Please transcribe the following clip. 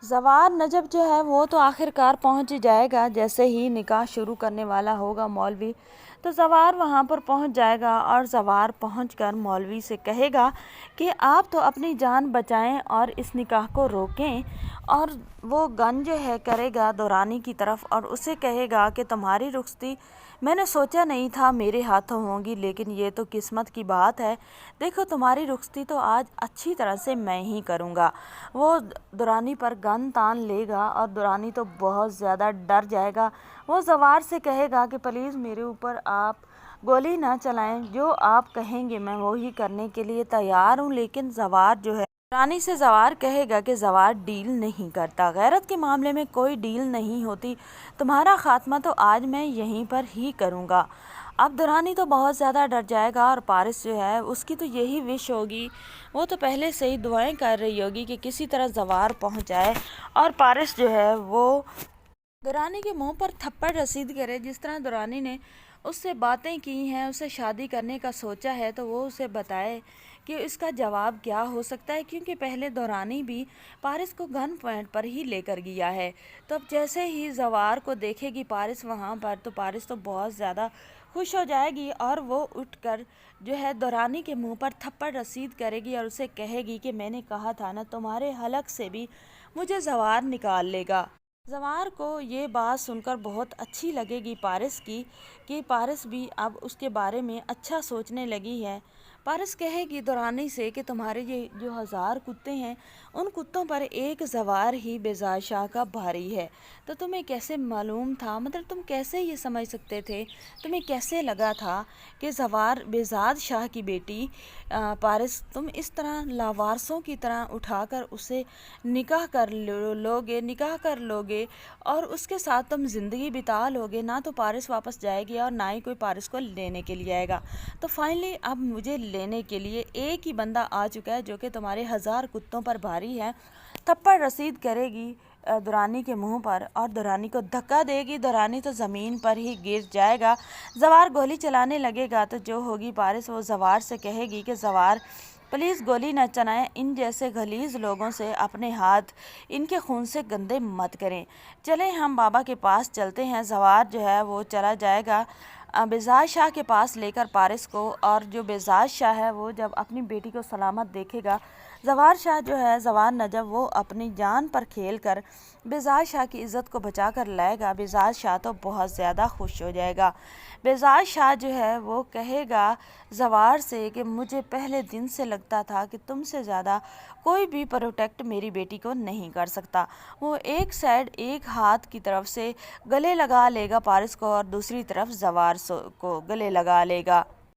زوار نجب جو ہے وہ تو آخر کار پہنچ جائے گا، جیسے ہی نکاح شروع کرنے والا ہوگا مولوی تو زوار وہاں پر پہنچ جائے گا، اور زوار پہنچ کر مولوی سے کہے گا کہ آپ تو اپنی جان بچائیں اور اس نکاح کو روکیں، اور وہ گن جو ہے کرے گا دورانی کی طرف اور اسے کہے گا کہ تمہاری رخصتی میں نے سوچا نہیں تھا میرے ہاتھوں ہوگی، لیکن یہ تو قسمت کی بات ہے، دیکھو تمہاری رخصتی تو آج اچھی طرح سے میں ہی کروں گا۔ وہ دورانی پر گن تان لے گا اور دورانی تو بہت زیادہ ڈر جائے گا۔ وہ زوار سے کہے گا کہ پلیز میرے اوپر آپ گولی نہ چلائیں، جو آپ کہیں گے میں وہی کرنے کے لیے تیار ہوں، لیکن زوار جو ہے رانی سے زوار کہے گا کہ زوار ڈیل نہیں کرتا، غیرت کے معاملے میں کوئی ڈیل نہیں ہوتی، تمہارا خاتمہ تو آج میں یہیں پر ہی کروں گا۔ اب دورانی تو بہت زیادہ ڈر جائے گا، اور پارس جو ہے اس کی تو یہی وش ہوگی، وہ تو پہلے سے ہی دعائیں کر رہی ہوگی کہ کسی طرح زوار پہنچ جائے اور پارس جو ہے وہ دورانی کے منہ پر تھپڑ رسید کرے۔ جس طرح دورانی نے اس سے باتیں کی ہیں، اسے شادی کرنے کا سوچا ہے، تو وہ اسے بتائے کہ اس کا جواب کیا ہو سکتا ہے، کیونکہ پہلے دورانی بھی پارس کو گن پوائنٹ پر ہی لے کر گیا ہے۔ تو اب جیسے ہی زوار کو دیکھے گی پارس وہاں پر، تو پارس تو بہت زیادہ خوش ہو جائے گی، اور وہ اٹھ کر جو ہے دورانی کے منہ پر تھپڑ رسید کرے گی اور اسے کہے گی کہ میں نے کہا تھا نا، تمہارے حلق سے بھی مجھے زوار نکال لے گا۔ زوار کو یہ بات سن کر بہت اچھی لگے گی پارس کی، کہ پارس بھی اب اس کے بارے میں اچھا سوچنے لگی ہے۔ پارس کہے گی دورانی سے کہ تمہارے یہ جو 1000 کتے ہیں، ان کتوں پر ایک زوار ہی بیزاد شاہ کا بھاری ہے، تو تمہیں کیسے معلوم تھا، مطلب تم کیسے یہ سمجھ سکتے تھے، تمہیں کیسے لگا تھا کہ زوار بیزاد شاہ کی بیٹی پارس تم اس طرح لاوارسوں کی طرح اٹھا کر اسے نکاح کر لوگے اور اس کے ساتھ تم زندگی بتا لوگے، نہ تو پارس واپس جائے گی اور نہ ہی کوئی پارس کو لینے کے لیے آئے گا۔ تو فائنلی اب مجھے لینے کے لیے ایک ہی بندہ آ چکا ہے، جو کہ تمہارے 1000 کتوں پر بھاری ہے۔ تھپڑ رسید کرے گی دورانی کے منہ پر اور دورانی کو دھکا دے گی، دورانی تو زمین پر ہی گر جائے گا۔ زوار گولی چلانے لگے گا، تو جو ہوگی پارس وہ زوار سے کہے گی کہ زوار پلیز گولی نہ چلائیں، ان جیسے غلیظ لوگوں سے اپنے ہاتھ ان کے خون سے گندے مت کریں، چلیں ہم بابا کے پاس چلتے ہیں۔ زوار جو ہے وہ چلا جائے گا بیزاد شاہ کے پاس لے کر پارس کو، اور جو بیزاد شاہ ہے وہ جب اپنی بیٹی کو سلامت دیکھے گا، زوار شاہ جو ہے زوار نجب وہ اپنی جان پر کھیل کر بیزاد شاہ کی عزت کو بچا کر لائے گا، بیزاد شاہ تو بہت زیادہ خوش ہو جائے گا۔ بیزاد شاہ جو ہے وہ کہے گا زوار سے کہ مجھے پہلے دن سے لگتا تھا کہ تم سے زیادہ کوئی بھی پروٹیکٹ میری بیٹی کو نہیں کر سکتا۔ وہ ایک سائیڈ ایک ہاتھ کی طرف سے گلے لگا لے گا پارس کو، اور دوسری طرف زوار کو گلے لگا لے گا۔